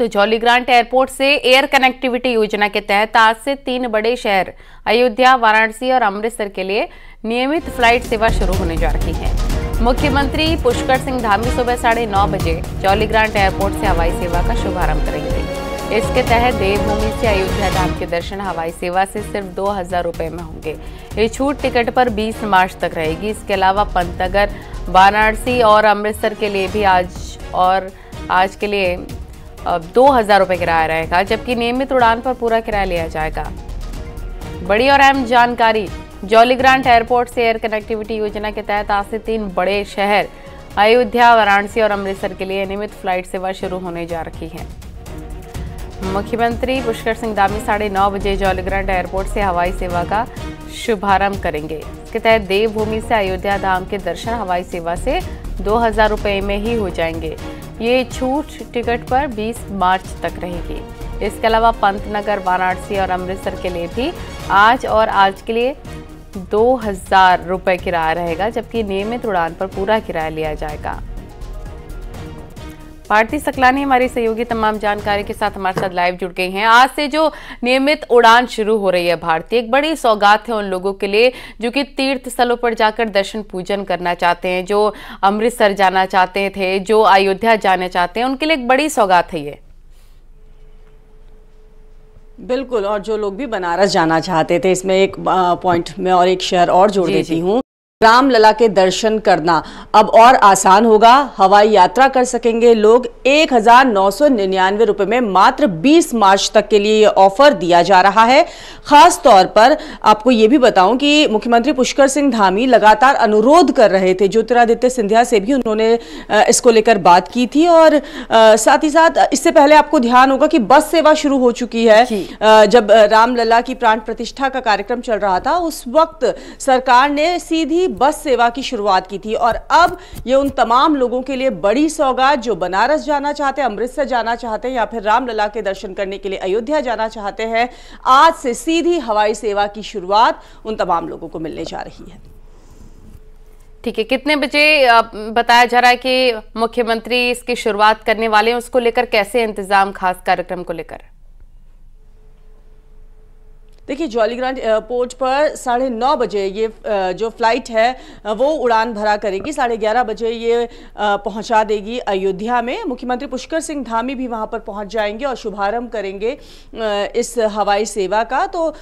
तो जॉलीग्रांट एयरपोर्ट से air connectivity योजना के तहत आज से 3 बड़े शहर अयोध्या, वाराणसी और अमृतसर के लिए नियमित फ्लाइट सेवा शुरू होने जा रही है। मुख्यमंत्री पुष्कर सिंह धामी सुबह 9:30 बजे जॉलीग्रांट एयरपोर्ट से हवाई सेवा का शुभारंभ करेंगे। इसके तहत देवभूमि से अयोध्या धाम के दर्शन हवाई सेवा से सिर्फ 2000 रुपए में होंगे। ये छूट टिकट पर 20 मार्च तक रहेगी। इसके अलावा पंतनगर, वाराणसी और अमृतसर के लिए भी आज के लिए 2000 रुपए किराया रहेगा, जबकि नियमित उड़ान पर पूरा किराया लिया जाएगा। बड़ी और अहम जानकारी, जॉलीग्रांट एयरपोर्ट से एयर कनेक्टिविटी योजना के तहत आज से 3 बड़े शहर अयोध्या, वाराणसी और अमृतसर के लिए नियमित फ्लाइट सेवा शुरू होने जा रही है। मुख्यमंत्री पुष्कर सिंह धामी 9:30 बजे जॉलीग्रांट एयरपोर्ट से हवाई सेवा का शुभारंभ करेंगे। इसके तहत देवभूमि से अयोध्या धाम के दर्शन हवाई सेवा से 2000 रुपए में ही हो जाएंगे। ये छूट टिकट पर 20 मार्च तक रहेगी। इसके अलावा पंतनगर, वाराणसी और अमृतसर के लिए भी आज के लिए 2000 रुपए किराया रहेगा, जबकि नियमित उड़ान पर पूरा किराया लिया जाएगा। भारती सकलानी हमारी सहयोगी तमाम जानकारी के साथ हमारे साथ लाइव जुड़ गई हैं। आज से जो नियमित उड़ान शुरू हो रही है भारती, एक बड़ी सौगात है उन लोगों के लिए जो कि तीर्थ स्थलों पर जाकर दर्शन पूजन करना चाहते हैं, जो अमृतसर जाना चाहते थे, जो अयोध्या जाना चाहते हैं, उनके लिए एक बड़ी सौगात है ये। बिल्कुल, और जो लोग भी बनारस जाना चाहते थे, इसमें एक पॉइंट में और एक शहर और जोड़ देती हूँ। रामलला के दर्शन करना अब और आसान होगा। हवाई यात्रा कर सकेंगे लोग 1999 रुपए में। मात्र 20 मार्च तक के लिए ये ऑफर दिया जा रहा है। खास तौर पर आपको ये भी बताऊं कि मुख्यमंत्री पुष्कर सिंह धामी लगातार अनुरोध कर रहे थे। ज्योतिरादित्य सिंधिया से भी उन्होंने इसको लेकर बात की थी, और साथ ही साथ इससे पहले आपको ध्यान होगा कि बस सेवा शुरू हो चुकी है। जब रामलला की प्राण प्रतिष्ठा का कार्यक्रम चल रहा था, उस वक्त सरकार ने सीधी बस सेवा की शुरुआत की थी, और अब ये उन तमाम लोगों के लिए बड़ी सौगात जो बनारस जाना चाहते हैं, अमृतसर जाना चाहते हैं, या फिर रामलला के दर्शन करने के लिए अयोध्या जाना चाहते हैं। आज से सीधी हवाई सेवा की शुरुआत उन तमाम लोगों को मिलने जा रही है। ठीक है, कितने बजे बताया जा रहा है कि मुख्यमंत्री इसकी शुरुआत करने वाले हैं? उसको लेकर कैसे इंतजाम, खास कार्यक्रम को लेकर? देखिए, जॉलीग्रांट एयरपोर्ट पर 9:30 बजे ये जो फ्लाइट है वो उड़ान भरा करेगी। 11:30 बजे ये पहुंचा देगी अयोध्या में। मुख्यमंत्री पुष्कर सिंह धामी भी वहां पर पहुंच जाएंगे और शुभारंभ करेंगे इस हवाई सेवा का। तो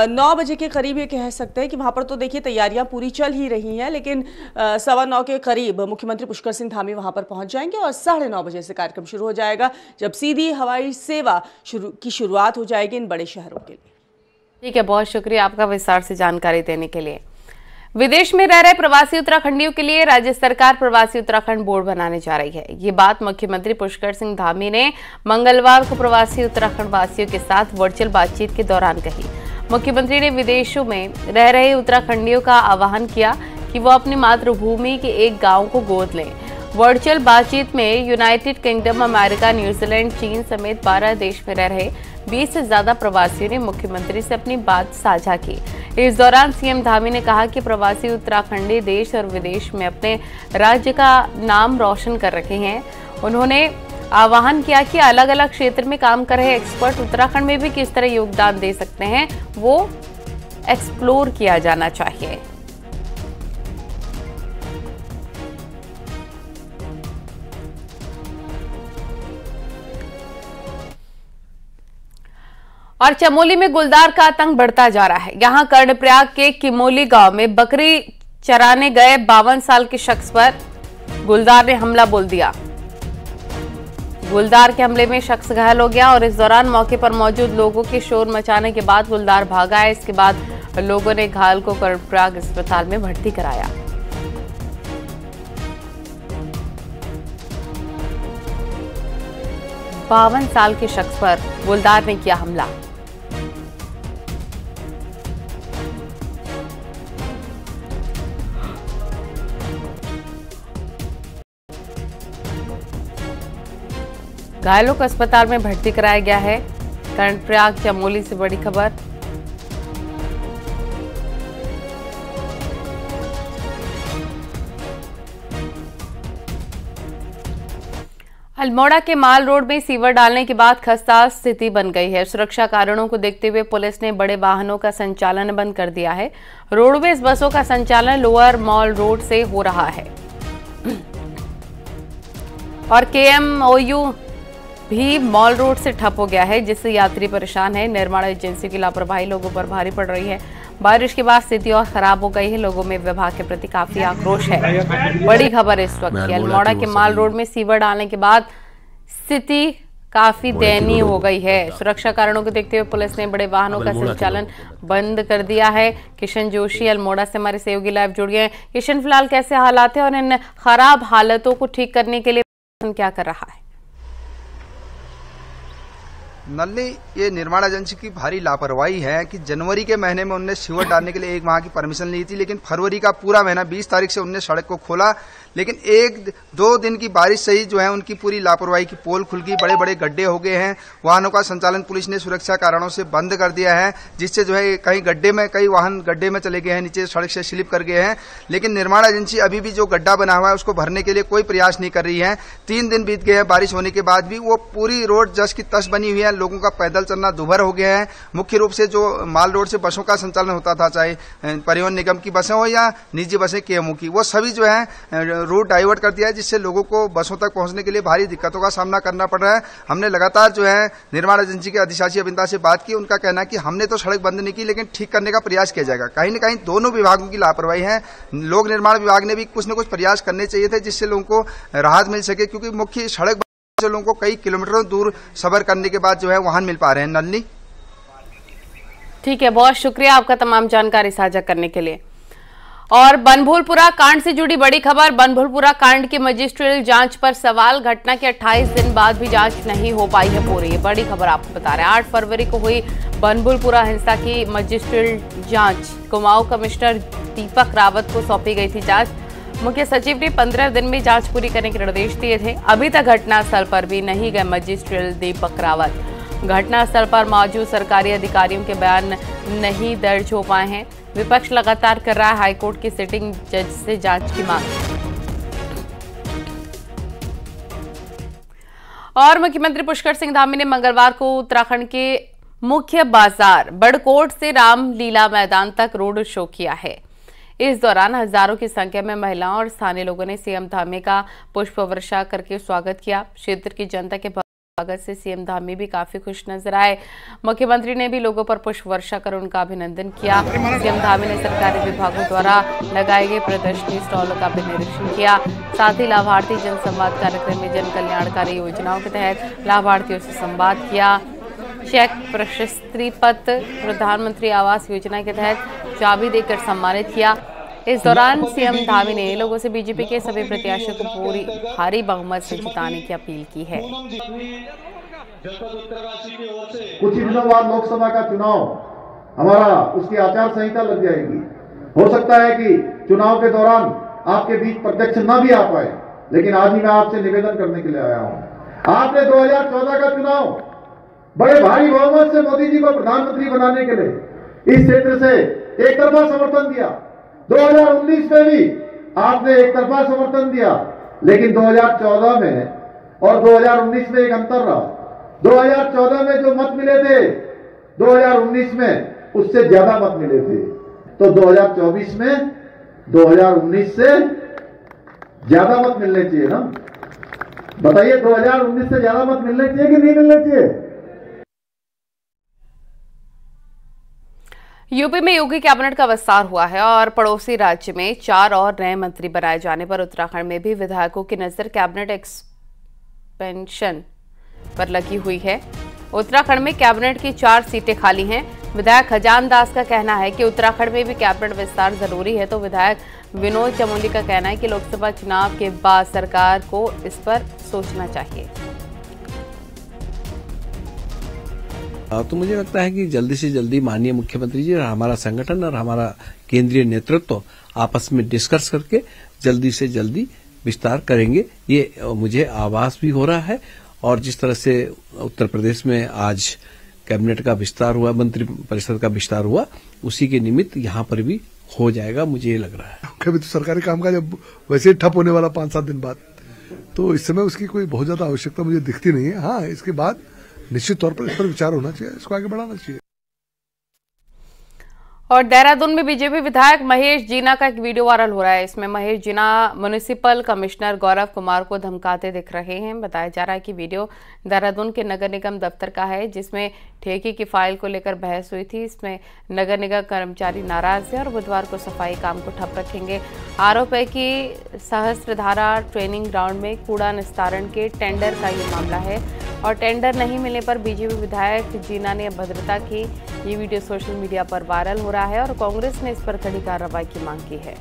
9 बजे के करीब ये कह सकते हैं कि वहां पर तो देखिए तैयारियां पूरी चल ही रही हैं, लेकिन 9:15 के करीब मुख्यमंत्री पुष्कर सिंह धामी वहां पर पहुंच जाएंगे और 9:30 बजे से कार्यक्रम शुरू हो जाएगा, जब सीधी हवाई सेवा की शुरुआत हो जाएगी इन बड़े शहरों के लिए। ठीक है, बहुत शुक्रिया आपका विस्तार से जानकारी देने के लिए। विदेश में रह रहे प्रवासी उत्तराखंडियों के लिए राज्य सरकार प्रवासी उत्तराखंड बोर्ड बनाने जा रही है। ये बात मुख्यमंत्री पुष्कर सिंह धामी ने मंगलवार को प्रवासी उत्तराखंड वासियों के साथ वर्चुअल बातचीत के दौरान कही। मुख्यमंत्री ने विदेशों में रह रहे उत्तराखंडियों का आह्वान किया कि वो अपनी मातृभूमि के एक गाँव को गोद लें। वर्चुअल बातचीत में यूनाइटेड किंगडम, अमेरिका, न्यूजीलैंड, चीन समेत 12 देश में रह रहे 20 से ज्यादा प्रवासियों ने मुख्यमंत्री से अपनी बात साझा की। इस दौरान सीएम धामी ने कहा कि प्रवासी उत्तराखंडी देश और विदेश में अपने राज्य का नाम रोशन कर रखे हैं। उन्होंने आह्वान किया कि अलग अलग क्षेत्र में काम कर रहे एक्सपर्ट उत्तराखंड में भी किस तरह योगदान दे सकते हैं, वो एक्सप्लोर किया जाना चाहिए। और चमोली में गुलदार का आतंक बढ़ता जा रहा है। यहां कर्णप्रयाग के किमोली गांव में बकरी चराने गए 52 साल के शख्स पर गुलदार ने हमला बोल दिया। गुलदार के हमले में शख्स घायल हो गया और इस दौरान मौके पर मौजूद लोगों के शोर मचाने के बाद गुलदार भागा है। इसके बाद लोगों ने घायल को कर्णप्रयाग अस्पताल में भर्ती कराया। बावन साल के शख्स पर गुलदार ने किया हमला। घायलों को अस्पताल में भर्ती कराया गया है। कर्णप्रयाग चमोली से बड़ी खबर। अल्मोड़ा के माल रोड में सीवर डालने के बाद खस्ता स्थिति बन गई है। सुरक्षा कारणों को देखते हुए पुलिस ने बड़े वाहनों का संचालन बंद कर दिया है। रोडवेज बसों का संचालन लोअर मॉल रोड से हो रहा है और केएमओयू भी मॉल रोड से ठप हो गया है, जिससे यात्री परेशान है। निर्माण एजेंसी की लापरवाही लोगों पर भारी पड़ रही है। बारिश के बाद स्थिति और खराब हो गई है। लोगों में विभाग के प्रति काफी आक्रोश है। बड़ी खबर इस वक्त की अल्मोड़ा के माल रोड में सीवर डालने के बाद स्थिति काफी दयनीय हो गई है। सुरक्षा कारणों को देखते हुए पुलिस ने बड़े वाहनों का संचालन बंद कर दिया है। किशन जोशी अल्मोड़ा से हमारे सहयोगी लाइव जुड़ गए हैं। किशन, फिलहाल कैसे हालात है और इन खराब हालतों को ठीक करने के लिए क्या कर रहा है? नल्ली, ये निर्माण एजेंसी की भारी लापरवाही है कि जनवरी के महीने में उनने सीवर डालने के लिए 1 माह की परमिशन ली थी, लेकिन फरवरी का पूरा महीना 20 तारीख से उनने सड़क को खोला, लेकिन 1-2 दिन की बारिश से ही जो है उनकी पूरी लापरवाही की पोल खुल गई। बड़े बड़े गड्ढे हो गए हैं। वाहनों का संचालन पुलिस ने सुरक्षा कारणों से बंद कर दिया है, जिससे जो है कई वाहन गड्ढे में चले गए हैं, नीचे सड़क से स्लिप कर गए हैं। लेकिन निर्माण एजेंसी अभी भी जो गड्ढा बना हुआ है उसको भरने के लिए कोई प्रयास नहीं कर रही है। 3 दिन बीत गए हैं बारिश होने के बाद भी, वो पूरी रोड जस की तस बनी हुई है। लोगों का पैदल चलना दुभर हो गया है। मुख्य रूप से जो माल रोड से बसों का संचालन होता था, चाहे परिवहन निगम की बसें हो या निजी बसें केएमओ की, वो सभी जो है रूट डाइवर्ट कर दिया है, जिससे लोगों को बसों तक पहुंचने के लिए भारी दिक्कतों का सामना करना पड़ रहा है। हमने लगातार जो है निर्माण एजेंसी के अधिशासी अभियंता से बात की। उनका कहना है कि हमने तो सड़क बंद नहीं की, लेकिन ठीक करने का प्रयास किया जाएगा। कहीं न कहीं दोनों विभागों की लापरवाही है। लोक निर्माण विभाग ने भी कुछ न कुछ प्रयास करने चाहिए थे, जिससे लोगों को राहत मिल सके, क्योंकि मुख्य सड़क से लोगों को कई किलोमीटरों दूर सफर करने के बाद जो है वाहन मिल पा रहे हैं। नलनी, ठीक है, बहुत शुक्रिया आपका तमाम जानकारी साझा करने के लिए। और बनभूलपुरा कांड से जुड़ी बड़ी खबर। बनभूलपुरा कांड की मजिस्ट्रियल जांच पर सवाल। घटना के 28 दिन बाद भी जांच नहीं हो पाई है पूरी। बड़ी खबर आपको बता रहे हैं। 8 फरवरी को हुई बनभूलपुरा हिंसा की मजिस्ट्रियल जांच कुमाऊं कमिश्नर दीपक रावत को सौंपी गई थी जांच। मुख्य सचिव ने 15 दिन में जांच पूरी करने के निर्देश दिए थे। अभी तक घटनास्थल पर भी नहीं गए मजिस्ट्रियल दीपक रावत। घटनास्थल पर मौजूद सरकारी अधिकारियों के बयान नहीं दर्ज हो पाए हैं। विपक्ष लगातार कर रहा है हाईकोर्ट की सिटिंग जज से जांच की मांग। और मुख्यमंत्री पुष्कर सिंह धामी ने मंगलवार को उत्तराखंड के मुख्य बाजार बड़कोट से रामलीला मैदान तक रोड शो किया है। इस दौरान हजारों की संख्या में महिलाओं और स्थानीय लोगों ने सीएम धामी का पुष्प वर्षा करके स्वागत किया। क्षेत्र की जनता के स्वागत से सीएम धामी भी काफी खुश नजर आए। मुख्यमंत्री ने भी लोगों पर पुष्प वर्षा कर उनका अभिनंदन किया। सीएम धामी ने सरकारी विभागों द्वारा लगाए गए प्रदर्शनी स्टॉलों का भी निरीक्षण किया। साथ ही लाभार्थी जनसंवाद कार्यक्रम में जन कल्याणकारी योजनाओं के तहत लाभार्थियों से संवाद किया। चेक, प्रशस्ति पत्र, प्रधानमंत्री आवास योजना के तहत चाबी देकर सम्मानित किया। इस दौरान सीएम धामी ने लोगों से बीजेपी के सभी प्रत्याशियों को पूरी भारी बहुमत से जिताने की अपील की है। कुछ ही दिनों बाद लोकसभा का चुनाव हमारा उसकी आचार संहिता लग जाएगी। हो सकता है कि चुनाव के दौरान आपके बीच प्रत्यक्ष न भी आ पाए, लेकिन आज ही मैं आपसे निवेदन करने के लिए आया हूं। आपने 2014 का चुनाव बड़े भारी बहुमत से मोदी जी को प्रधानमंत्री बनाने के लिए इस क्षेत्र से एक तरफा समर्थन दिया। 2019 में भी आपने एक तरफा समर्थन दिया, लेकिन 2014 में और 2019 में एक अंतर रहा। 2014 में जो मत मिले थे 2019 में उससे ज्यादा मत मिले थे। तो 2024 में 2019 से ज्यादा मत मिलने चाहिए ना। बताइए, 2019 से ज्यादा मत मिलने चाहिए कि नहीं मिलने चाहिए? यूपी में योगी कैबिनेट का विस्तार हुआ है और पड़ोसी राज्य में 4 और नए मंत्री बनाए जाने पर उत्तराखंड में भी विधायकों की नजर कैबिनेट एक्सपेंशन पर लगी हुई है। उत्तराखंड में कैबिनेट की 4 सीटें खाली हैं। विधायक खजान दास का कहना है कि उत्तराखंड में भी कैबिनेट विस्तार जरूरी है, तो विधायक विनोद चमोली का कहना है कि लोकसभा चुनाव के बाद सरकार को इस पर सोचना चाहिए। तो मुझे लगता है कि जल्दी से जल्दी माननीय मुख्यमंत्री जी और हमारा संगठन और हमारा केंद्रीय नेतृत्व आपस में डिस्कस करके जल्दी से जल्दी विस्तार करेंगे। ये मुझे आभास भी हो रहा है। और जिस तरह से उत्तर प्रदेश में आज कैबिनेट का विस्तार हुआ, मंत्री परिषद का विस्तार हुआ, उसी के निमित्त यहाँ पर भी हो जाएगा, मुझे ये लग रहा है। कभी तो सरकारी काम का जब वैसे ठप होने वाला 5-7 दिन बाद, तो इस समय उसकी कोई बहुत ज्यादा आवश्यकता मुझे दिखती नहीं है। हाँ, इसके बाद निश्चित तौर पर इस पर विचार होना चाहिए, इसको आगे बढ़ाना चाहिए। और देहरादून में बीजेपी विधायक महेश जीना का एक वीडियो वायरल हो रहा है। इसमें महेश जीना म्युनिसिपल कमिश्नर गौरव कुमार को धमकाते दिख रहे हैं। बताया जा रहा है कि वीडियो देहरादून के नगर निगम दफ्तर का है, जिसमें ठेके की फाइल को लेकर बहस हुई थी। इसमें नगर निगम कर्मचारी नाराज है और बुधवार को सफाई काम को ठप रखेंगे। आरोप है कि सहस्त्रधारा ट्रेनिंग ग्राउंड में कूड़ा निस्तारण के टेंडर का ये मामला है और टेंडर नहीं मिलने पर बीजेपी विधायक जीना ने अभद्रता की। ये वीडियो सोशल मीडिया पर वायरल हो रहा है और कांग्रेस ने इस पर कड़ी कार्रवाई की मांग की है।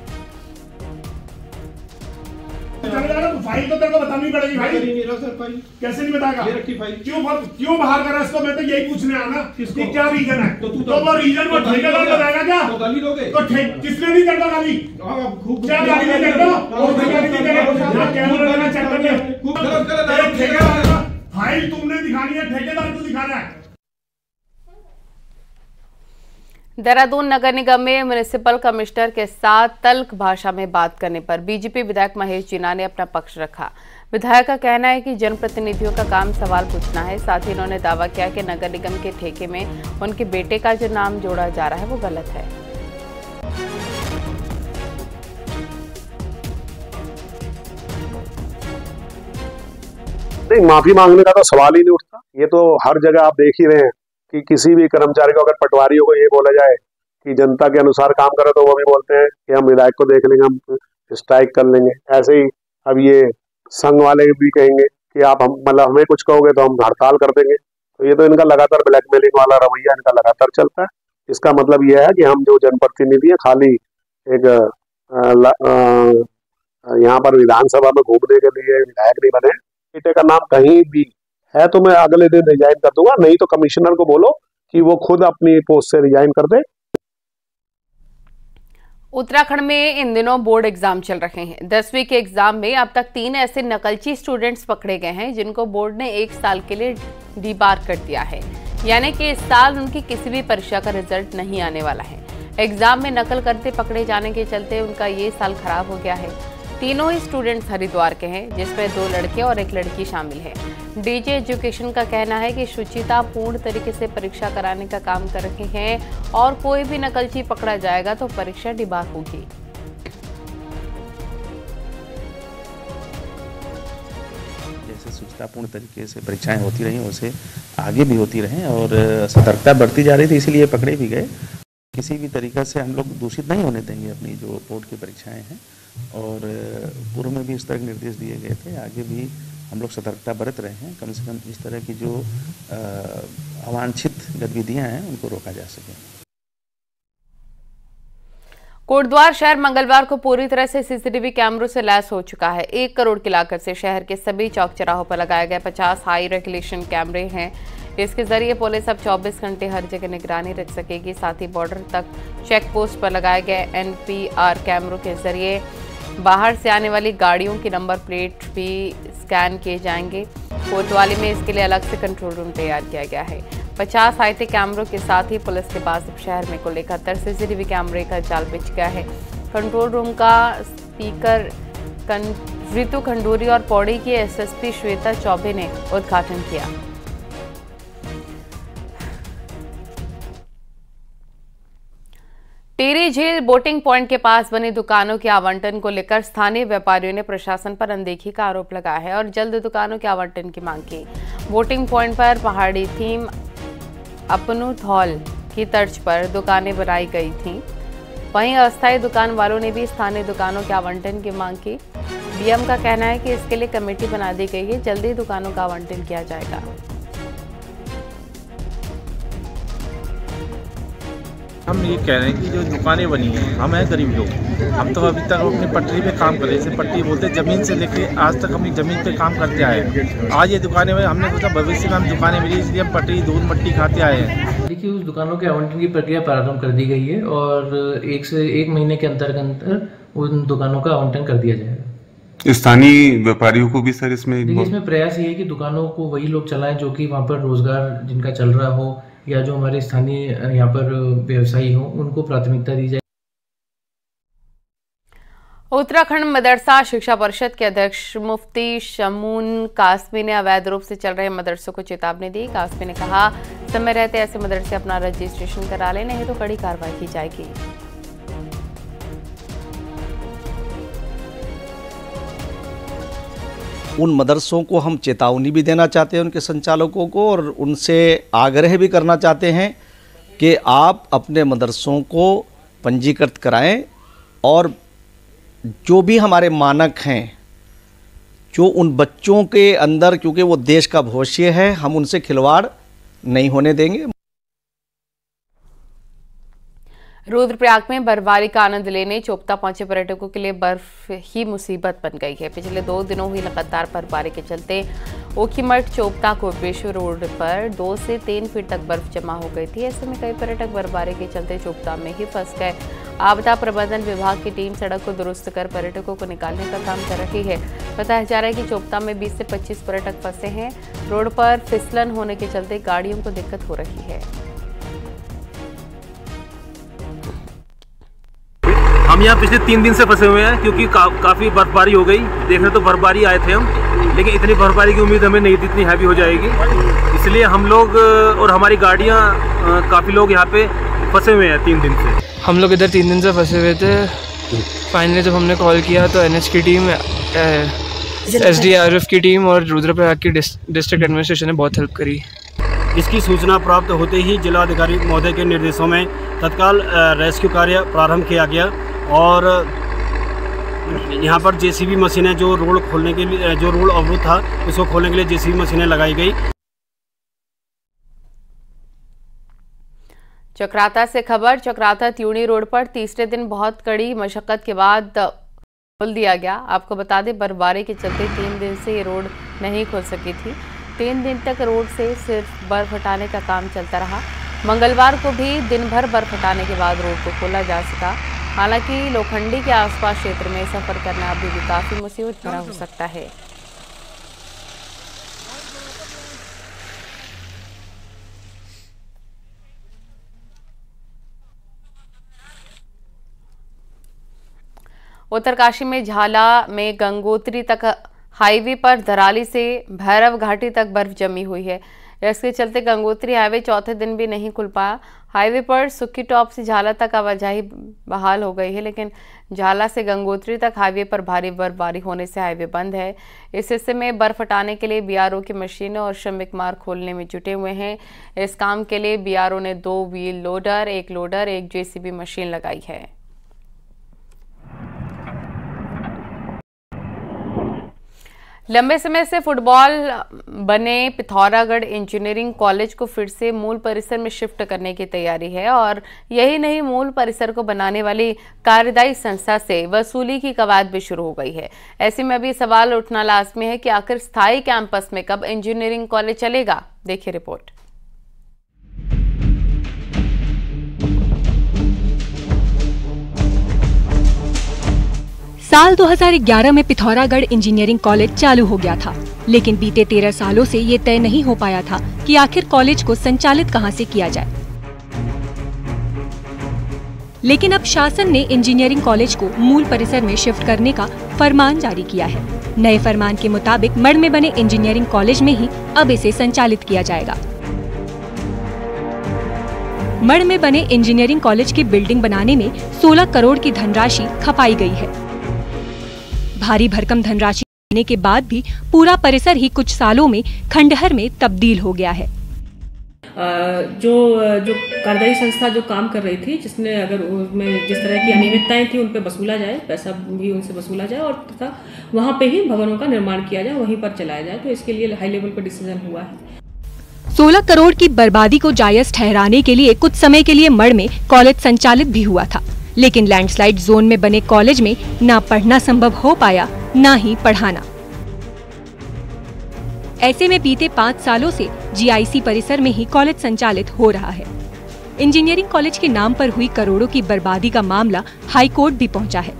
फाइल तो तेरे को बतानी पड़ेगी भाई। कैसे नहीं बताएगा? क्यों बाहर करा इसको? मैं तो यही पूछने आना कि क्या रीजन है। तो वो रीजन को ठेकेदार बताएगा क्या? तो गाली दोगे? तो किसने नहीं करता गाली? क्या गाली नहीं करता? कैमरा लगा चेक कर ले। फाइल तुमने दिखानी है, ठेकेदार को दिखाना है। देहरादून नगर निगम में म्युनिसिपल कमिश्नर के साथ तल्ख भाषा में बात करने पर बीजेपी विधायक महेश जीना ने अपना पक्ष रखा। विधायक का कहना है कि जनप्रतिनिधियों का काम सवाल पूछना है। साथ ही उन्होंने दावा किया कि नगर निगम के ठेके में उनके बेटे का जो नाम जोड़ा जा रहा है वो गलत है। नहीं, माफी मांगने का तो सवाल ही नहीं उठता। ये तो हर जगह आप देख ही रहे हैं कि किसी भी कर्मचारी को, अगर पटवारियों को ये बोला जाए कि जनता के अनुसार काम करे, तो वो भी बोलते हैं कि हम विधायक को देख लेंगे, हम स्ट्राइक कर लेंगे। ऐसे ही अब ये संघ वाले भी कहेंगे कि आप मतलब हमें कुछ कहोगे तो हम हड़ताल कर देंगे। तो ये तो इनका लगातार ब्लैकमेलिंग वाला रवैया इनका लगातार चलता है। इसका मतलब यह है कि हम जो जनप्रतिनिधि है खाली एक यहाँ पर विधानसभा में घूमने के लिए विधायक नहीं बने। बेटे का नाम कहीं भी है तो मैं अगले दिन रिजाइन कर दूंगा, नहीं तो कमिश्नर को बोलो कि वो खुद अपनी पोस्ट से रिजाइन कर दे। उत्तराखंड में इन दिनों बोर्ड एग्जाम चल रहे हैं। 10वीं के एग्जाम में अब तक 3 ऐसे नकलची स्टूडेंट्स पकड़े गए हैं जिनको बोर्ड ने 1 साल के लिए डीबार कर दिया है, यानी कि इस साल उनकी किसी भी परीक्षा का रिजल्ट नहीं आने वाला है। एग्जाम में नकल करते पकड़े जाने के चलते उनका ये साल खराब हो गया है। तीनों ही स्टूडेंट्स हरिद्वार के हैं, जिसमें 2 लड़के और 1 लड़की शामिल है। डीजे एजुकेशन का कहना है कि शुचिता पूर्ण तरीके से परीक्षा कराने का काम कर रहे हैं और कोई भी नकलची पकड़ा जाएगा तो परीक्षा डिबार होगी। जैसे शुचितापूर्ण तरीके से परीक्षाएं होती रही, वैसे आगे भी होती रहें और सतर्कता बढ़ती जा रही थी, इसीलिए पकड़े भी गए। किसी भी तरीका से हम लोग दूषित नहीं होने देंगे अपनी जो बोर्ड की परीक्षाएं हैं, और पूर्व में भी इस तरह के निर्देश दिए गए थे। आगे भी हम लोग सतर्कता बरत रहे हैं, कम से कम इस तरह की जो अवांछित गतिविधियां हैं उनको रोका जा सके। कोटद्वार शहर मंगलवार को पूरी तरह से सीसीटीवी कैमरों से लैस हो चुका है। 1 करोड़ की लागत से शहर के सभी चौक चौराहों पर लगाए गए 50 हाई रेगुलेशन कैमरे हैं। इसके जरिए पुलिस अब 24 घंटे हर जगह निगरानी रख सकेगी। साथ ही बॉर्डर तक चेक पोस्ट पर लगाए गए NPR कैमरों के जरिए बाहर से आने वाली गाड़ियों की नंबर प्लेट भी स्कैन किए जाएंगे। कोतवाली में इसके लिए अलग से कंट्रोल रूम तैयार किया गया है। 50 आईटी कैमरों के साथ ही पुलिस के पास अब शहर में कुल 71 सीसीटीवी कैमरे का जाल बिछ गया है। कंट्रोल रूम का स्पीकर ऋतु खंडूरी और पौड़ी की SSP श्वेता चौबे ने उद्घाटन किया। टिहरी झील बोटिंग पॉइंट के पास बनी दुकानों के आवंटन को लेकर स्थानीय व्यापारियों ने प्रशासन पर अनदेखी का आरोप लगाया है और जल्द दुकानों के आवंटन की मांग की। बोटिंग पॉइंट पर पहाड़ी थीम अपनुत हॉल की तर्ज पर दुकानें बनाई गई थीं। वहीं अस्थायी दुकान वालों ने भी स्थानीय दुकानों के आवंटन की मांग की। डीएम का कहना है कि इसके लिए कमेटी बना दी गई है, जल्द ही दुकानों का आवंटन किया जाएगा। हम ये कह रहे हैं कि जो दुकानें बनी हैं, हम हैं गरीब लोग, हम तो अभी तक अपनी पटरी पे काम कर रहे हैं। पटरी बोलते हैं, ज़मीन से लेके आज तक अपनी ज़मीन पे काम करते आए हैं। आज ये दुकानें में हमने सोचा भविष्य में हम दुकानें मिली, इसलिए हम पटरी दूध मट्टी खाते आए हैं। देखिए, उस दुकानों के आवंटन की प्रक्रिया प्रारंभ कर दी गई है और 1 से 1 महीने के अंतर उन दुकानों का आवंटन कर दिया जाएगा। स्थानीय व्यापारियों को भी सर इसमें देखिए, इसमें प्रयास ये है कि दुकानों को वही लोग चलाएं जो कि वहाँ पर रोजगार जिनका चल रहा हो या जो हमारे स्थानीय यहाँ पर व्यवसायी हो, उनको प्राथमिकता दी जाए। उत्तराखंड मदरसा शिक्षा परिषद के अध्यक्ष मुफ्ती शमून कासमी ने अवैध रूप से चल रहे मदरसों को चेतावनी दी। कासमी ने कहा, समय रहते ऐसे मदरसे अपना रजिस्ट्रेशन करा लें, नहीं तो कड़ी कार्रवाई की जाएगी। उन मदरसों को हम चेतावनी भी देना चाहते हैं, उनके संचालकों को, और उनसे आग्रह भी करना चाहते हैं कि आप अपने मदरसों को पंजीकृत कराएं और जो भी हमारे मानक हैं, जो उन बच्चों के अंदर, क्योंकि वो देश का भविष्य है, हम उनसे खिलवाड़ नहीं होने देंगे। रुद्रप्रयाग में बर्फबारी का आनंद लेने चोपता पहुंचे पर्यटकों के लिए बर्फ ही मुसीबत बन गई है। पिछले 2 दिनों हुई लगातार बर्फबारी के चलते ओखीमठ चोपता कोपेश्वर रोड पर 2 से 3 फीट तक बर्फ जमा हो गई थी। ऐसे में कई पर्यटक बर्फबारी के चलते चोपता में ही फंस गए। आपदा प्रबंधन विभाग की टीम सड़क को दुरुस्त कर पर्यटकों को निकालने का काम कर रही है। बताया जा रहा है कि चोपता में 20 से 25 पर्यटक फंसे हैं। रोड पर फिसलन होने के चलते गाड़ियों को दिक्कत हो रही है। हम यहाँ पिछले 3 दिन से फंसे हुए हैं क्योंकि काफ़ी बर्फबारी हो गई। देखने तो बर्फबारी आए थे हम, लेकिन इतनी बर्फबारी की उम्मीद हमें नहीं थी, इतनी हैवी हो जाएगी। इसलिए हम लोग और हमारी गाड़ियाँ, काफ़ी लोग यहाँ पे फंसे हुए हैं 3 दिन से। हम लोग इधर 3 दिन से फंसे हुए थे। फाइनली जब हमने कॉल किया तो NH की टीम, SDRF की टीम और रुद्रप्रयाग की डिस्ट्रिक्ट एडमिनिस्ट्रेशन ने बहुत हेल्प करी। इसकी सूचना प्राप्त होते ही जिलाधिकारी महोदय के निर्देशों में तत्काल रेस्क्यू कार्य प्रारंभ किया गया और यहाँ पर JCB मशीनें, जो रोड खोलने के लिए, जो रोड अवरुद्ध था उसको खोलने के लिए JCB मशीनें लगाई गई। चक्राता से खबर। चक्राता त्यूणी रोड पर तीसरे दिन बहुत कड़ी मशक्कत के बाद खोल दिया गया। आपको बता दें, बर्फबारी के चलते 3 दिन से ये रोड नहीं खुल सकी थी। 3 दिन तक रोड से सिर्फ बर्फ हटाने का काम चलता रहा। मंगलवार को भी दिन भर बर्फ हटाने के बाद रोड को खोला जा सका। हालांकि लोखंडी के आसपास क्षेत्र में सफर करना अभी भी काफी मुसीबत भरा हो सकता है। उत्तरकाशी में झाला में गंगोत्री तक हाईवे पर धराली से भैरव घाटी तक बर्फ जमी हुई है। इसके चलते गंगोत्री हाईवे चौथे दिन भी नहीं खुल पाया। हाईवे पर सुक्की टॉप से झाला तक आवाजाही बहाल हो गई है, लेकिन झाला से गंगोत्री तक हाईवे पर भारी बर्फबारी होने से हाईवे बंद है। इस हिस्से में बर्फ हटाने के लिए BRO की मशीनें और श्रमिक मार्ग खोलने में जुटे हुए हैं। इस काम के लिए BRO ने 2 wheel loader, 1 loader, 1 JCB machine लगाई है। लंबे समय से फुटबॉल बने पिथौरागढ़ इंजीनियरिंग कॉलेज को फिर से मूल परिसर में शिफ्ट करने की तैयारी है और यही नहीं, मूल परिसर को बनाने वाली कार्यदायी संस्था से वसूली की कवायद भी शुरू हो गई है। ऐसे में अभी सवाल उठना लाजमी है कि आखिर स्थायी कैंपस में कब इंजीनियरिंग कॉलेज चलेगा। देखिए रिपोर्ट। साल 2011 में पिथौरागढ़ इंजीनियरिंग कॉलेज चालू हो गया था, लेकिन बीते 13 सालों से ये तय नहीं हो पाया था कि आखिर कॉलेज को संचालित कहां से किया जाए। लेकिन अब शासन ने इंजीनियरिंग कॉलेज को मूल परिसर में शिफ्ट करने का फरमान जारी किया है। नए फरमान के मुताबिक मढ़ में बने इंजीनियरिंग कॉलेज में ही अब इसे संचालित किया जाएगा। मढ़ में बने इंजीनियरिंग कॉलेज की बिल्डिंग बनाने में 16 करोड़ की धनराशि खपाई गई है। भारी भरकम धनराशि देने के बाद भी पूरा परिसर ही कुछ सालों में खंडहर में तब्दील हो गया है। जो कार्यदायी संस्था जो काम कर रही थी, जिसने अगर उसमें जिस तरह की अनियमितताएं थी उन पे वसूला जाए, पैसा भी उनसे वसूला जाए और तथा वहाँ पे ही भवनों का निर्माण किया जाए, वहीं पर चलाया जाए। तो इसके लिए हाई लेवल पर डिसीजन हुआ है। 16 करोड़ की बर्बादी को जायज ठहराने के लिए कुछ समय के लिए मढ़ में कॉलेज संचालित भी हुआ था, लेकिन लैंडस्लाइड जोन में बने कॉलेज में ना पढ़ना संभव हो पाया, ना ही पढ़ाना। ऐसे में बीते 5 सालों से GIC परिसर में ही कॉलेज संचालित हो रहा है। इंजीनियरिंग कॉलेज के नाम पर हुई करोड़ों की बर्बादी का मामला हाई कोर्ट भी पहुंचा है।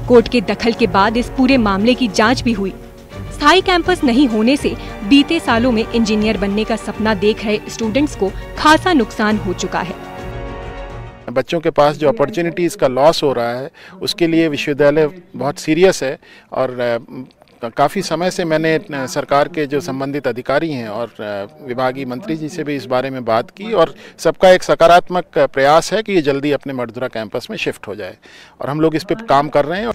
कोर्ट के दखल के बाद इस पूरे मामले की जांच भी हुई। स्थायी कैंपस नहीं होने से बीते सालों में इंजीनियर बनने का सपना देख रहे स्टूडेंट्स को खासा नुकसान हो चुका है। बच्चों के पास जो अपॉर्चुनिटीज़ का लॉस हो रहा है उसके लिए विश्वविद्यालय बहुत सीरियस है। और काफ़ी समय से मैंने सरकार के जो संबंधित अधिकारी हैं और विभागीय मंत्री जी से भी इस बारे में बात की और सबका एक सकारात्मक प्रयास है कि ये जल्दी अपने मडदुरा कैंपस में शिफ्ट हो जाए और हम लोग इस पे काम कर रहे हैं।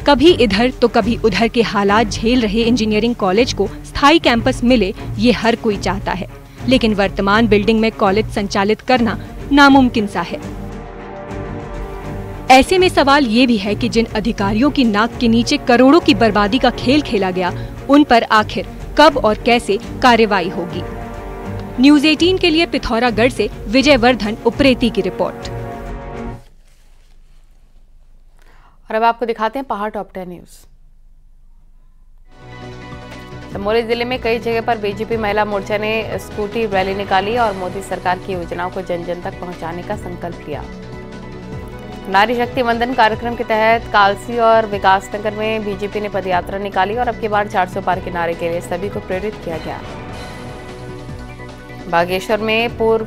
कभी इधर तो कभी उधर के हालात झेल रहे इंजीनियरिंग कॉलेज को स्थायी कैंपस मिले, ये हर कोई चाहता है, लेकिन वर्तमान बिल्डिंग में कॉलेज संचालित करना नामुमकिन सा है। ऐसे में सवाल ये भी है कि जिन अधिकारियों की नाक के नीचे करोड़ों की बर्बादी का खेल खेला गया, उन पर आखिर कब और कैसे कार्रवाई होगी। न्यूज़ 18 के लिए पिथौरागढ़ से विजय वर्धन उप्रेती की रिपोर्ट। और अब आपको दिखाते हैं पहाड़ टॉप 10 न्यूज। चमोली जिले में कई जगह पर बीजेपी महिला मोर्चा ने स्कूटी रैली निकाली और मोदी सरकार की योजनाओं को जन जन तक पहुंचाने का संकल्प लिया। नारी शक्ति वंदन कार्यक्रम के तहत कालसी और विकासनगर में बीजेपी ने पदयात्रा निकाली और अब की बार 400 पार के नारे के लिए सभी को प्रेरित किया गया। बागेश्वर में पूर्व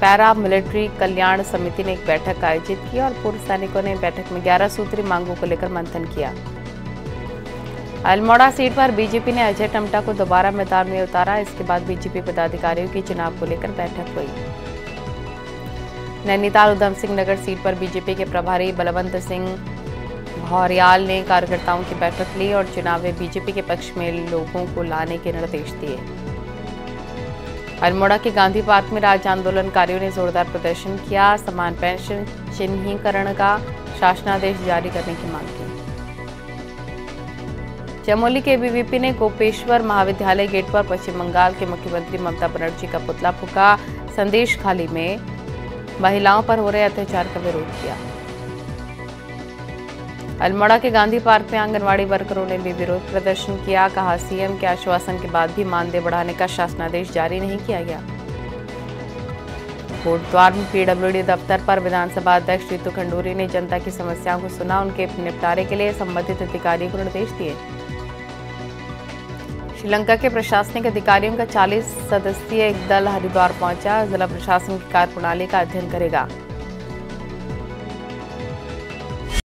पैरा मिलिट्री कल्याण समिति ने एक बैठक आयोजित की और पूर्व सैनिकों ने बैठक में 11 सूत्री मांगों को लेकर मंथन किया। अल्मोड़ा सीट पर बीजेपी ने अजय टमटा को दोबारा मैदान में उतारा। इसके बाद बीजेपी पदाधिकारियों की चुनाव को लेकर बैठक हुई। नैनीताल उधम सिंह नगर सीट पर बीजेपी के प्रभारी बलवंत सिंह भौरियाल ने कार्यकर्ताओं की बैठक ली और चुनाव में बीजेपी के पक्ष में लोगों को लाने के निर्देश दिए। अल्मोड़ा के गांधी पार्क में राज्य आंदोलनकारियों ने जोरदार प्रदर्शन किया। समान पेंशन चिन्हीकरण का शासनादेश जारी करने की मांग की। चमोली के बीवीपी ने गोपेश्वर महाविद्यालय गेट पर पश्चिम बंगाल के मुख्यमंत्री ममता बनर्जी का पुतला फूंका। संदेश खाली में महिलाओं पर हो रहे अत्याचार का विरोध किया। अल्मोड़ा के गांधी पार्क में आंगनवाड़ी वर्करों ने भी विरोध प्रदर्शन किया। कहा, सीएम के आश्वासन के बाद भी मानदेय बढ़ाने का शासनादेश जारी नहीं किया गया। कोटद्वार में पीडब्ल्यूडी दफ्तर पर विधानसभा अध्यक्ष रितु खंडूरी ने जनता की समस्याओं को सुना। उनके निपटारे के लिए संबंधित अधिकारियों को निर्देश दिए। श्रीलंका के प्रशासनिक अधिकारियों का 40 सदस्यीय एक दल हरिद्वार पहुंचा। जिला प्रशासन की कार्यप्रणाली का अध्ययन करेगा।